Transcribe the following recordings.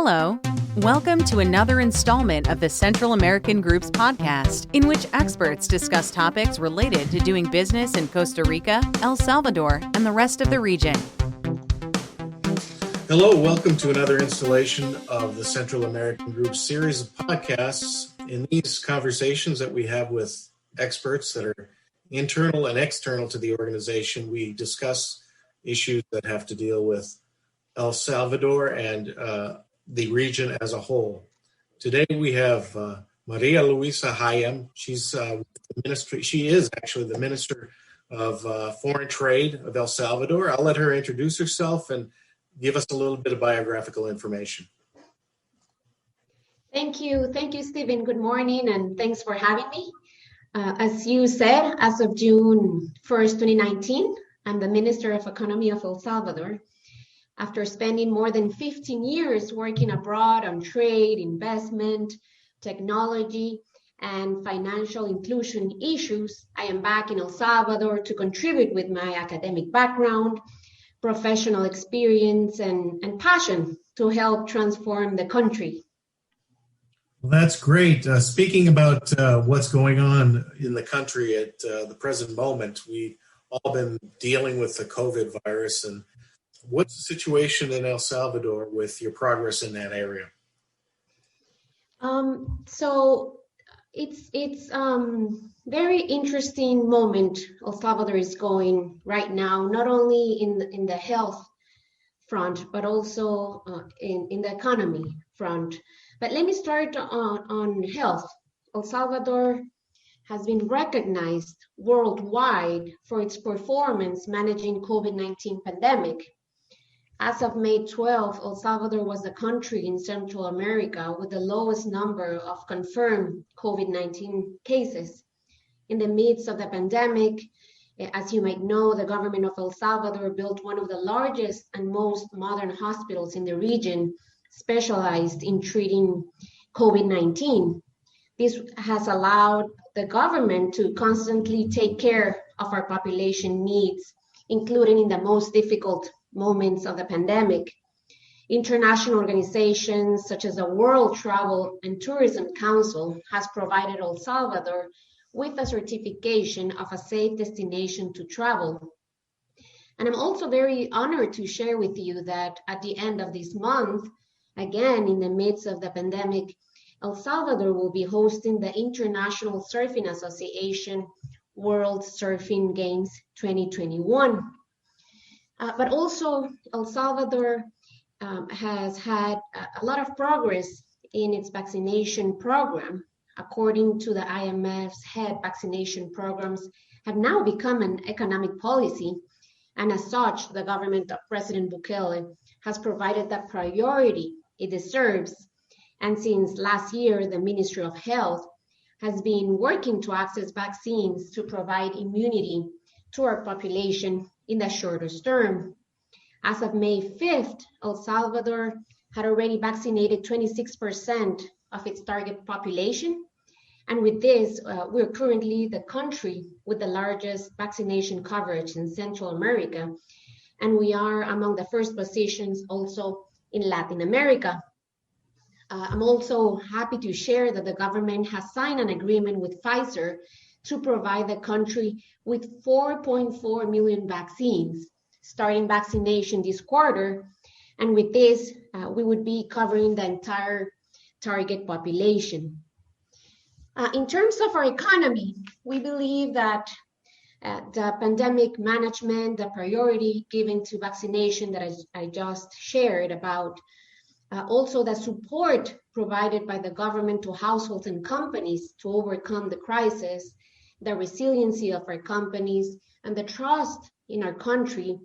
Hello. Welcome to another installment of the Central American Group's podcast, in which experts discuss topics related to doing business in Costa Rica, El Salvador, and the rest of the region. Hello, welcome to another installation of the Central American Group's series of podcasts. In these conversations that we have with experts that are internal and external to the organization, we discuss issues that have to deal with El Salvador and the region as a whole. Today we have Maria Luisa Hayem. She's the ministry. She is actually the Minister of Foreign Trade of El Salvador. I'll let her introduce herself and give us a little bit of biographical information. Thank you, Stephen. Good morning, and thanks for having me. As you said, as of June 1st, 2019, I'm the Minister of Economy of El Salvador. After spending more than 15 years working abroad on trade, investment, technology, and financial inclusion issues, I am back in El Salvador to contribute with my academic background, professional experience, and passion to help transform the country. Well, that's great. Speaking about what's going on in the country at the present moment, we've all been dealing with the COVID virus. And what's the situation in El Salvador with your progress in that area? So it's very interesting moment El Salvador is going right now, not only in the health front, but also in the economy front. But let me start on health. El Salvador has been recognized worldwide for its performance managing COVID-19 pandemic. As of May 12, El Salvador was the country in Central America with the lowest number of confirmed COVID-19 cases. In the midst of the pandemic, as you might know, the government of El Salvador built one of the largest and most modern hospitals in the region, specialized in treating COVID-19. This has allowed the government to constantly take care of our population needs, including in the most difficult moments of the pandemic. International organizations such as the World Travel and Tourism Council has provided El Salvador with a certification of a safe destination to travel. And I'm also very honored to share with you that at the end of this month, again, in the midst of the pandemic, El Salvador will be hosting the International Surfing Association World Surfing Games 2021. But also, El Salvador has had a lot of progress in its vaccination program. According to the IMF's head, vaccination programs have now become an economic policy. And as such, the government of President Bukele has provided the priority it deserves. And since last year, the Ministry of Health has been working to access vaccines to provide immunity to our population in the shortest term. As of May 5th, El Salvador had already vaccinated 26% of its target population. And with this, we're currently the country with the largest vaccination coverage in Central America. And we are among the first positions also in Latin America. I'm also happy to share that the government has signed an agreement with Pfizer to provide the country with 4.4 million vaccines, starting vaccination this quarter. And with this, we would be covering the entire target population. In terms of our economy, we believe that the pandemic management, the priority given to vaccination that I just shared about, also the support provided by the government to households and companies to overcome the crisis, the resiliency of our companies, and the trust in our country,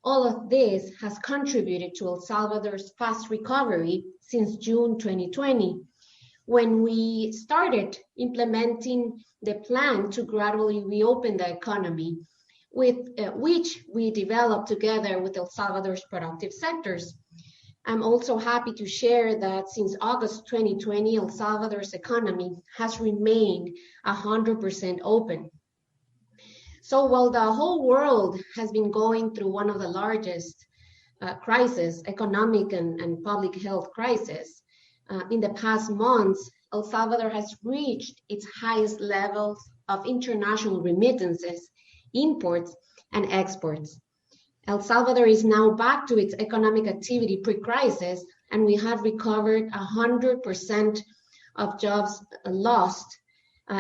all of this has contributed to El Salvador's fast recovery since June 2020, when we started implementing the plan to gradually reopen the economy, with which we developed together with El Salvador's productive sectors. I'm also happy to share that since August 2020, El Salvador's economy has remained 100% open. So while the whole world has been going through one of the largest crisis, economic and public health crisis, in the past months, El Salvador has reached its highest levels of international remittances, imports, and exports. El Salvador is now back to its economic activity pre-crisis, and we have recovered 100% of jobs lost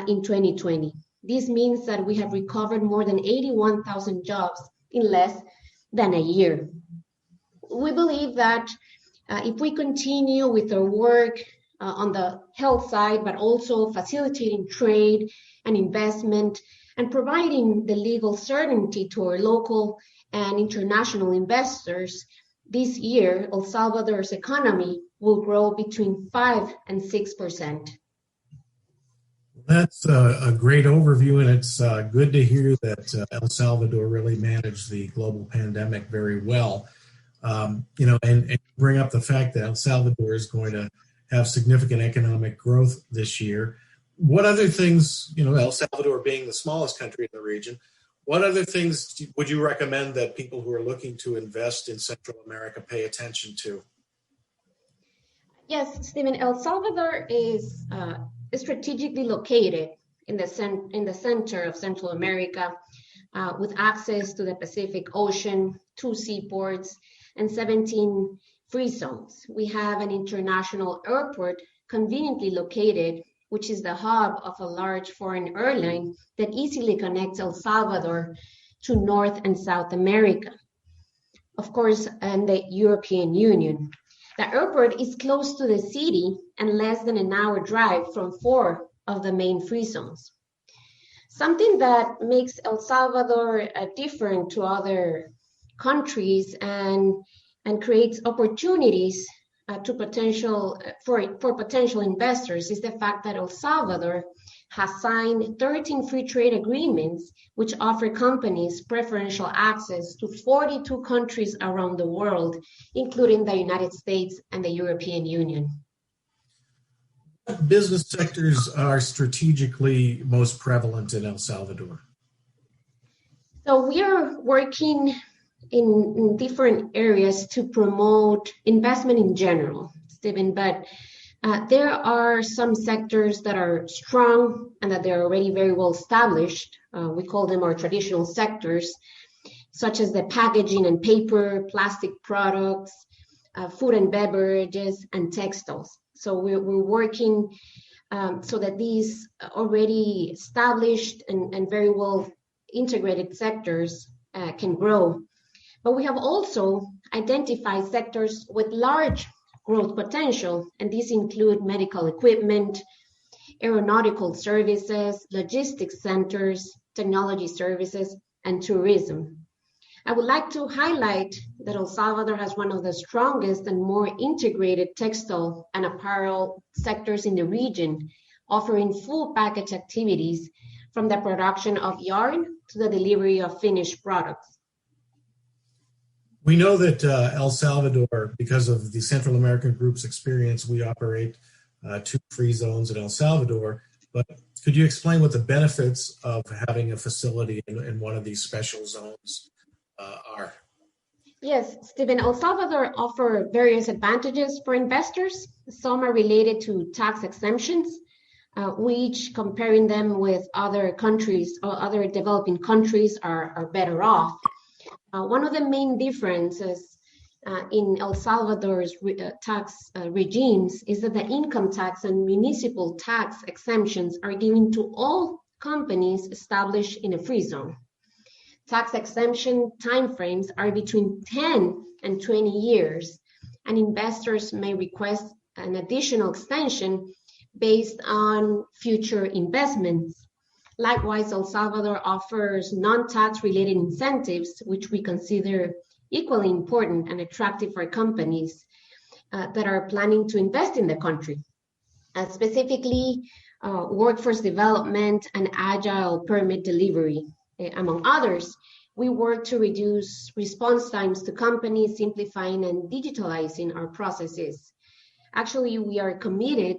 in 2020. This means that we have recovered more than 81,000 jobs in less than a year. We believe that if we continue with our work on the health side, but also facilitating trade and investment and providing the legal certainty to our local and international investors, this year, El Salvador's economy will grow between 5 and 6%. That's a great overview, and it's good to hear that El Salvador really managed the global pandemic very well. And bring up the fact that El Salvador is going to have significant economic growth this year. What other things, El Salvador being the smallest country in the region, what other things would you recommend that people who are looking to invest in Central America pay attention to? Yes, Stephen, El Salvador is strategically located in the center of Central America, with access to the Pacific Ocean, 2 seaports, and 17 free zones. We have an international airport conveniently located, which is the hub of a large foreign airline that easily connects El Salvador to North and South America, of course, and the European Union. The airport is close to the city and less than an hour drive from 4 of the main free zones. Something that makes El Salvador different to other countries and creates opportunities for potential investors is the fact that El Salvador has signed 13 free trade agreements, which offer companies preferential access to 42 countries around the world, including the United States and the European Union. What business sectors are strategically most prevalent in El Salvador? So we are working in different areas to promote investment in general, Stephen, but there are some sectors that are strong and that they're already very well established. We call them our traditional sectors, such as the packaging and paper, plastic products, food and beverages, and textiles. So we're working so that these already established and very well integrated sectors can grow. But we have also identified sectors with large growth potential, and these include medical equipment, aeronautical services, logistics centers, technology services, and tourism. I would like to highlight that El Salvador has one of the strongest and more integrated textile and apparel sectors in the region, offering full package activities from the production of yarn to the delivery of finished products. We know that El Salvador, because of the Central American Group's experience, we operate 2 free zones in El Salvador. But could you explain what the benefits of having a facility in one of these special zones are? Yes, Stephen, El Salvador offers various advantages for investors. Some are related to tax exemptions, which, comparing them with other countries or other developing countries, are better off. One of the main differences in El Salvador's tax regimes is that the income tax and municipal tax exemptions are given to all companies established in a free zone. Tax exemption timeframes are between 10 and 20 years, and investors may request an additional extension based on future investments. Likewise, El Salvador offers non-tax related incentives, which we consider equally important and attractive for companies that are planning to invest in the country. Specifically, workforce development and agile permit delivery, among others. We work to reduce response times to companies, simplifying and digitalizing our processes. Actually, we are committed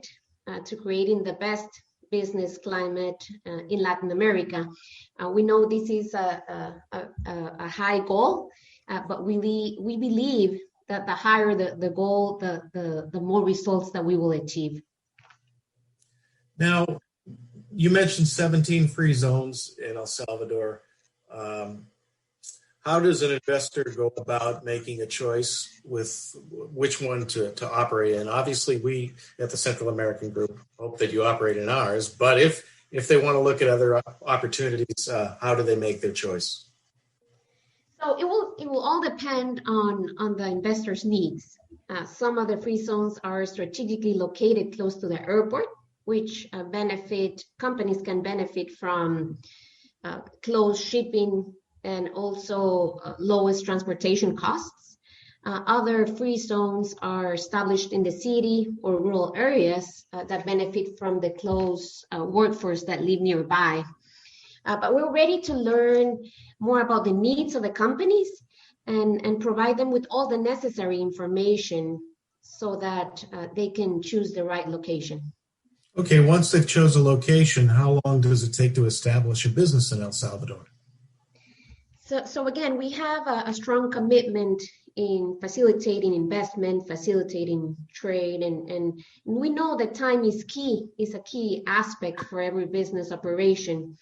to creating the best business climate in Latin America. We know this is a high goal, but we believe that the higher the goal, the more results that we will achieve. Now, you mentioned 17 free zones in El Salvador. How does an investor go about making a choice with which one to operate in? Obviously, we at the Central American Group hope that you operate in ours, but if they want to look at other opportunities, how do they make their choice? So it will all depend on the investor's needs. Some of the free zones are strategically located close to the airport, which companies can benefit from close shipping and also lowest transportation costs. Other free zones are established in the city or rural areas that benefit from the close workforce that live nearby. But we're ready to learn more about the needs of the companies and provide them with all the necessary information so that they can choose the right location. Okay, once they've chosen a location, how long does it take to establish a business in El Salvador? So again, we have a strong commitment in facilitating investment, facilitating trade, and we know that time is a key aspect for every business operation.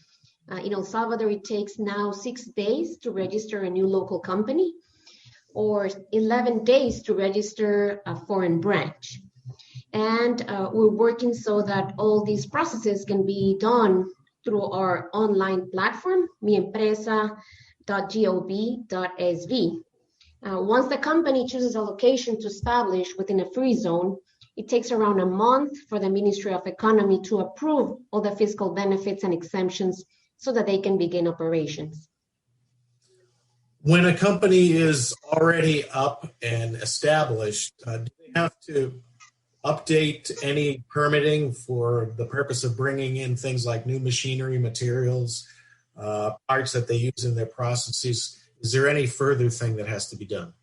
In El Salvador, it takes now 6 days to register a new local company or 11 days to register a foreign branch. And we're working so that all these processes can be done through our online platform, miempresa.gov.sv. Once the company chooses a location to establish within a free zone, it takes around a month for the Ministry of Economy to approve all the fiscal benefits and exemptions so that they can begin operations. When a company is already up and established, do they have to update any permitting for the purpose of bringing in things like new machinery, materials, parts that they use in their processes? Is there any further thing that has to be done?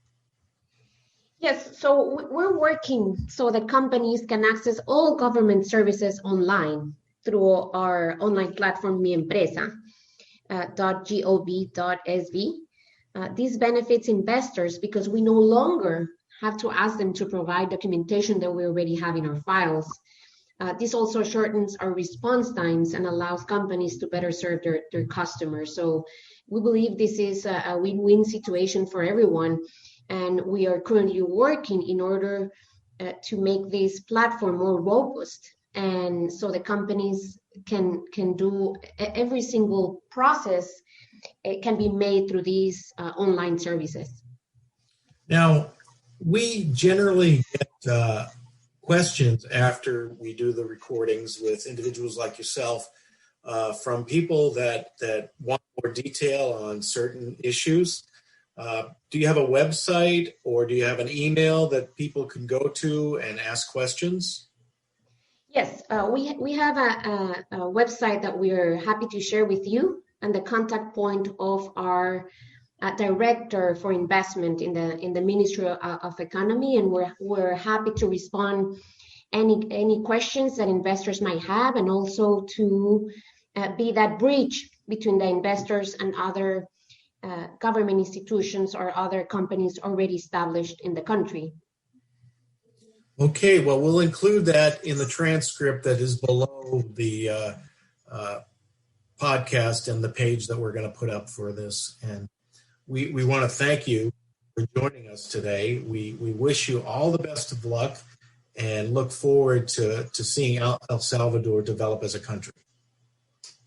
Yes, so we're working so that companies can access all government services online through our online platform, miempresa.gov.sv. This benefits investors because we no longer have to ask them to provide documentation that we already have in our files. This also shortens our response times and allows companies to better serve their customers. So we believe this is a win-win situation for everyone. And we are currently working in order to make this platform more robust. And so the companies can do every single process. It can be made through these online services. Now, we generally get questions after we do the recordings with individuals like yourself from people that want more detail on certain issues. Do you have a website or do you have an email that people can go to and ask questions? Yes, we have a website that we are happy to share with you, and the contact point of our director for investment in the Ministry of Economy, and we're happy to respond any questions that investors might have, and also to be that bridge between the investors and other government institutions or other companies already established in the country. Okay, well, we'll include that in the transcript that is below the podcast and the page that we're going to put up for this. And we want to thank you for joining us today. We wish you all the best of luck and look forward to seeing El Salvador develop as a country.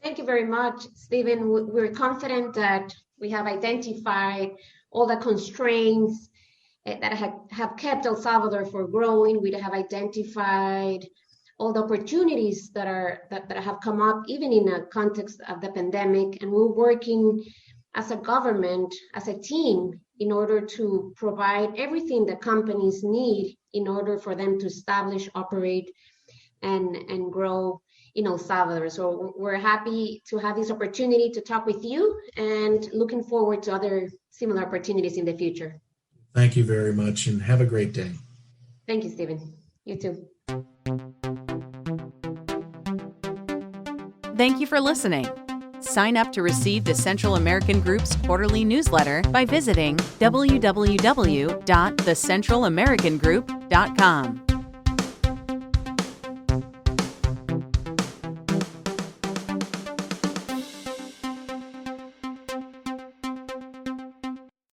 Thank you very much, Stephen. We're confident that we have identified all the constraints that have kept El Salvador from growing. We have identified all the opportunities that have come up, even in the context of the pandemic. And we're working as a government, as a team, in order to provide everything that companies need in order for them to establish, operate, and grow in El Salvador. So we're happy to have this opportunity to talk with you and looking forward to other similar opportunities in the future. Thank you very much and have a great day. Thank you, Stephen. You too. Thank you for listening. Sign up to receive the Central American Group's quarterly newsletter by visiting www.thecentralamericangroup.com.